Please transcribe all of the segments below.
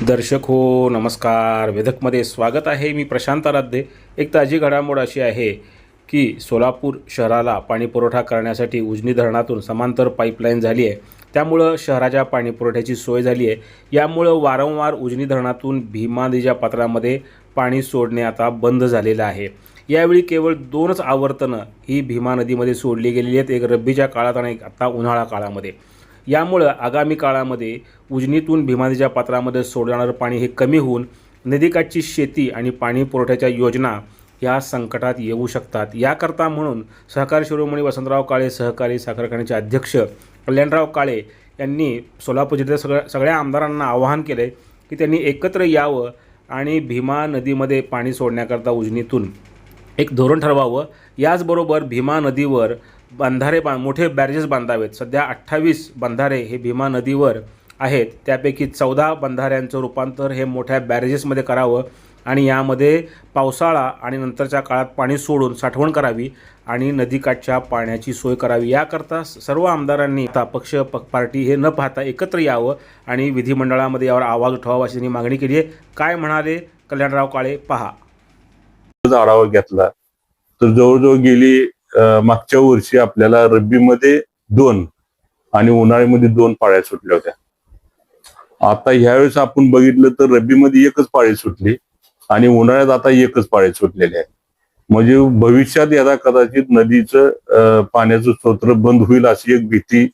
दर्शक हो नमस्कार. वेधकमध्ये स्वागत आहे. मी प्रशांत आराध्य. एक ताजी घडामोड अशी आहे की सोलापूर शहराला पाणीपुरवठा करण्यासाठी उजनी धरणातून समांतर पाईपलाईन झाली आहे. त्यामुळं शहराच्या पाणीपुरवठ्याची सोय झाली आहे. यामुळं वारंवार उजनी धरणातून भीमा नदीच्या पात्रामध्ये पाणी सोडणे आता बंद झालेलं आहे. यावेळी केवळ 2च आवर्तनं ही भीमा नदीमध्ये सोडली गेलेली आहेत, एक रब्बीच्या काळात आणि एक आता उन्हाळा काळामध्ये. यामुळं आगामी काळामध्ये उजनीतून भीमा नदीच्या पात्रामध्ये सोडलं जाणारं पाणी हे कमी होऊन नदीकाठची शेती आणि पाणी पुरवठ्याच्या योजना या संकटात येऊ शकतात. याकरता म्हणून सहकार शिरोमणी वसंतराव काळे सहकारी साखर कारखान्याचे अध्यक्ष कल्याणराव काळे यांनी सोलापूर जिल्ह्यातील सगळ्या आमदारांना आवाहन केलं आहे की त्यांनी एकत्र यावं आणि भीमा नदीमध्ये पाणी सोडण्याकरता उजनीतून एक धोरण ठरवावं. याचबरोबर भीमा नदीवर बंधारे मोठे बॅरेजेस बांधावेत. सध्या 28 बंधारे हे भीमा नदीवर आहेत. त्यापैकी 14 बंधाऱ्यांचं रूपांतर हे मोठ्या बॅरेजेसमध्ये करावं आणि यामध्ये पावसाळा आणि नंतरच्या काळात पाणी सोडून साठवण करावी आणि नदीकाठच्या पाण्याची सोय करावी. याकरता सर्व आमदारांनी आता पक्ष पार्टी हे न पाहता एकत्र यावं आणि विधिमंडळामध्ये यावर आवाज उठवावा अशी त्यांनी मागणी केली आहे. काय म्हणाले कल्याणराव काळे पहा. आढावा घेतला तर जवळजवळ गेली मागच्या वर्षी आपल्याला रब्बीमध्ये 2 आणि उन्हाळ्यामध्ये 2 पाळ्या सुटल्या होत्या. आता ह्यावेळेस आपण बघितलं तर रब्बीमध्ये एकच पाळी सुटली आणि उन्हाळ्यात आता एकच पाळी सुटलेली आहे. म्हणजे भविष्यात याला कदाचित नदीचं पाण्याचं स्तोत्र बंद होईल अशी एक भीती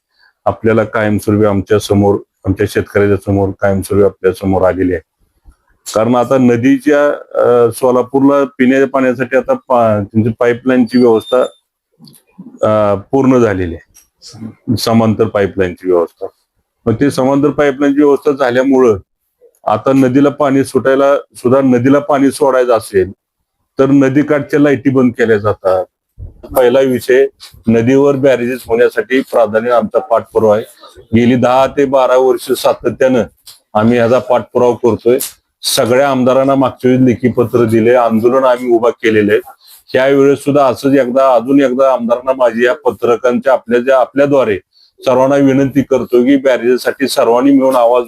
आपल्याला कायमस्वरूपी आमच्या शेतकऱ्याच्या समोर कायमस्वरूपी आपल्या समोर आलेली आहे. कारण आता नदीच्या सोलापूरला पिण्याच्या पाण्यासाठी आता त्यांची पाईपलाईनची व्यवस्था पूर्ण झालेली आहे, समांतर पाईपलाईनची व्यवस्था. मग ते समांतर पाईपलाईनची व्यवस्था झाल्यामुळं आता नदीला पाणी सुटायला सुद्धा नदीला पाणी सोडायचं असेल तर नदीकाठच्या लाईटी बंद केल्या जातात. पहिला विषय, नदीवर बॅरेजेस होण्यासाठी प्राधान्य आमचा पाठपुरावा आहे. गेली 10 ते 12 वर्ष सातत्यानं आम्ही ह्याचा पाठपुरावा करतोय. सगळ्या आमदारांना मागच्या वेळी लेखी पत्र दिले, आंदोलन आम्ही उभा केलेले आहे. त्यावेळेस सुद्धा असंच अजून एकदा आमदारांना माझी या पत्रकांच्या आपल्याद्वारे सर्वांना विनंती करतो की बॅरेजसाठी सर्वांनी मिळून आवाज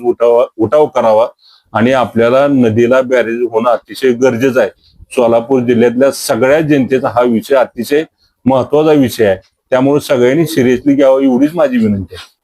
उठाव करावा आणि आपल्याला नदीला बॅरेज होणं अतिशय गरजेचं आहे. सोलापूर जिल्ह्यातल्या सगळ्या जनतेचा हा विषय अतिशय महत्वाचा विषय आहे. त्यामुळे सगळ्यांनी सिरियसली घ्यावं एवढीच माझी विनंती आहे.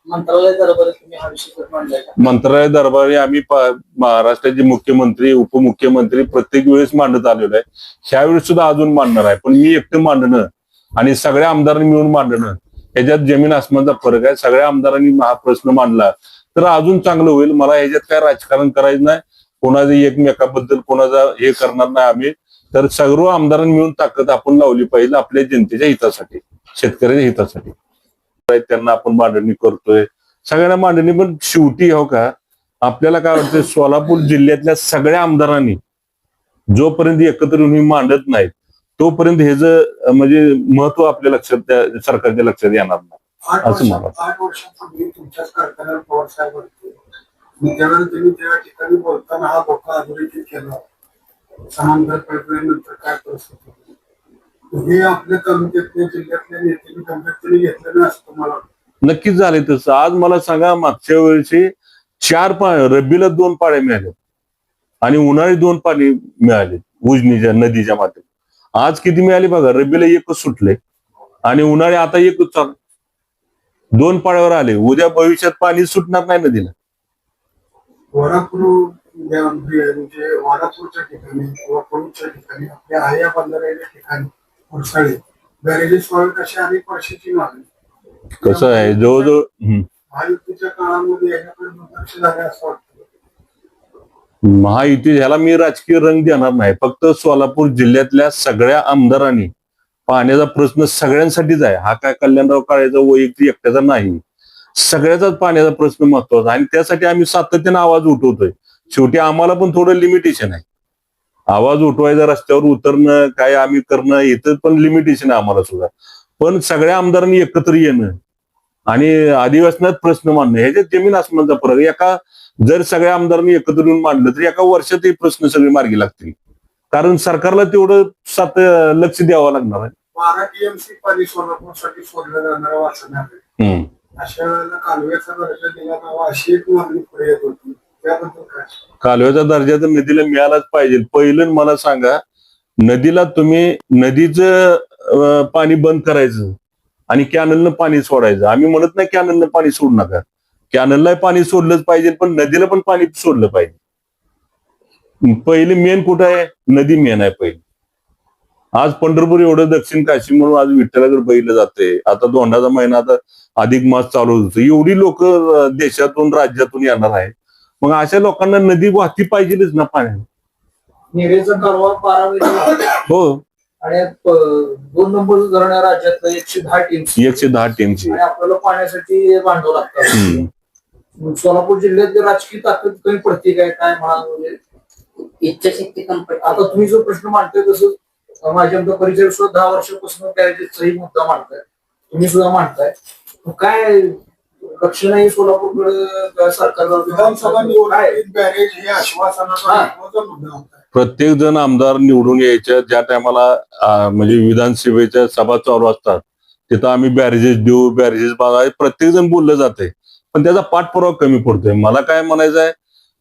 मंत्रालय दरबारी आम्ही महाराष्ट्राचे मुख्यमंत्री उपमुख्यमंत्री प्रत्येक वेळेस मांडत आलेलो आहे. ह्यावेळेस सुद्धा अजून मांडणार आहे. पण मी एकटं मांडणं आणि सगळ्या आमदारांनी मिळून मांडणं ह्याच्यात जमीन आसमानचा फरक आहे. सगळ्या आमदारांनी हा प्रश्न मांडला तर अजून चांगलं होईल. मला ह्याच्यात काय राजकारण करायचं नाही, कोणाचं एकमेकाबद्दल कोणाचा हे करणार नाही आम्ही. तर सर्व आमदारांनी मिळून ताकद आपण लावली पाहिजे आपल्या जनतेच्या हितासाठी, शेतकऱ्याच्या हितासाठी. त्यांना आपण मांडणी करतोय, सगळ्यांना मांडणी. पण शेवटी हो का आपल्याला काय वाटतं, सोलापूर जिल्ह्यातल्या सगळ्या आमदारांनी जोपर्यंत एकत्र येऊन मांडत नाहीत तोपर्यंत हे म्हणजे महत्व आपल्या लक्षात सरकारच्या लक्षात येणार नाही असं मला वाटतं. 8 वर्षांपूर्वी तुमच्याच कारखान्यावर पवार साहेब होते. त्यानंतर तुम्ही त्या ठिकाणी बोलताना हा धोका अधोरेखित केला. समांतर पाईपलाईन नंतर काय परिस्थिती हे आपल्या तालुक्यातल्या जिल्ह्यातल्या नेत्यांनी गंभीरपणे घेतलं नाही असं तुम्हाला नक्कीच झाले तसं. आज मला सांगा, मागच्या वेळेची 4 रब्बीला 2 पाळ्या मिळाल्या आणि उन्हाळी 2 पाणी मिळाले उजनीच्या नदीच्या माध्यमात. आज किती मिळाले बघा, रब्बीला एकच सुटले आणि उन्हाळी आता एकच चालू, 2 पाळ्यावर आले. उद्या भविष्यात पाणी सुटणार नाही नदीला. म्हणजे वारापूरच्या ठिकाणी किंवा पळूच्या ठिकाणी आपल्या आया बंधाऱ्याच्या ठिकाणी पावसाळी बॅरेजेस व्हावेत अशी अनेक वर्षाची मागणी. कसं आहे, जवळजवळ महायुतीच्या काळामध्ये याच्याकडे दुर्लक्ष झाले असं वाटतं. महायुती ह्याला मी राजकीय रंग देणार नाही. फक्त सोलापूर जिल्ह्यातल्या सगळ्या आमदारांनी पाण्याचा प्रश्न सगळ्यांसाठीच आहे. हा काय कल्याणराव काळेचा वैयक्तिक एकट्याचा नाही, सगळ्याचाच पाण्याचा प्रश्न महत्वाचा आणि त्यासाठी आम्ही सातत्यानं आवाज उठवतोय. शेवटी आम्हाला पण थोडं लिमिटेशन आहे. आवाज उठवायचा, रस्त्यावर उतरणं, काय आम्ही करणं, इथं पण लिमिटेशन आहे आम्हाला सुद्धा. पण सगळ्या आमदारांनी एकत्र येणं आणि अधिवेशनात प्रश्न मांडणं ह्याच्यात जमीन आसमानचा फरक. जर सगळ्या आमदारांनी एकत्र येऊन मांडलं तर एका वर्षात हे प्रश्न सगळे मार्गी लागतील. कारण सरकारला तेवढं लक्ष द्यावं लागणार आहे. 12 TMC पाणी सोलापूरसाठी सोडलं जाणार वाचण्यात. अशा वेळेला कालव्याचा दर्जा दिला जावा अशी एक मागणी पुढे येत होती. त्याबद्दल काय? कालव्याचा दर्जा तर नदीला मिळालाच पाहिजे. पहिलं मला सांगा, नदीला तुम्ही नदीचं पाणी बंद करायचं आणि कॅनलनं पाणी सोडायचं. आम्ही म्हणत नाही कॅनलनं पाणी सोडू नका, कॅनलला पाणी सोडलंच पाहिजे, पण नदीला पण पाणी सोडलं पाहिजे. पहिले मेन कुठं आहे? नदी मेन आहे पहिली. आज पंढरपूर एवढं दक्षिण काशी म्हणून आज विठ्ठलाकडे बघितलं जाते. आता दोंडाचा महिना, आता अधिक मास चालू होतो. एवढी लोक देशातून राज्यातून येणार आहे. मग अशा लोकांना नदी वाहती पाहिजेच ना पाण्याने. निरेचा कालवा 12 हो, आणि 2 नंबर धरण आहे राज्यातलं 110 टीमची 110 टीमची. आणि आपल्याला पाण्यासाठी बांधावं लागतं. सोलापूर जिल्ह्यात राजकीय ताकद कमी पडते काय म्हणा, म्हणजे इच्छाशक्ती कमी पडते. आता तुम्ही जो प्रश्न मांडताय तसं माझ्या आमचा परिचय सुद्धा 10 वर्षापासून बॅरेजेसचाही मुद्दा मांडताय, तुम्ही सुद्धा मांडताय. मग काय लक्ष नाही सोलापूरकडे सरकारला? विधानसभा निवडणुकीत बॅरेज हे आश्वासनाचा महत्त्वाचा मुद्दा होता. प्रत्येक जण आमदार निवडून यायच्या ज्या टायमाला म्हणजे विधानसभेच्या सभा चालू असतात, तिथं आम्ही बॅरेजेस देऊ, बॅरेजेस बांधा, प्रत्येक जण बोललं जाते, पण त्याचा पाठपुरावा कमी पडतोय. मला काय म्हणायचं आहे,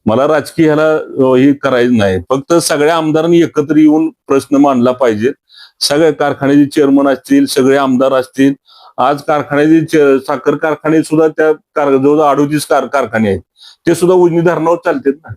मला राजकीय ह्याला हे करायचं नाही. फक्त सगळ्या आमदारांनी एकत्र येऊन प्रश्न मांडला पाहिजे. सगळ्या कारखान्याचे चेअरमन असतील, सगळे आमदार असतील. आज कारखान्याचे साखर कारखाने सुद्धा त्या जवळजवळ 38 कारखाने आहेत, ते सुद्धा उजनी धरणावर चालतात ना.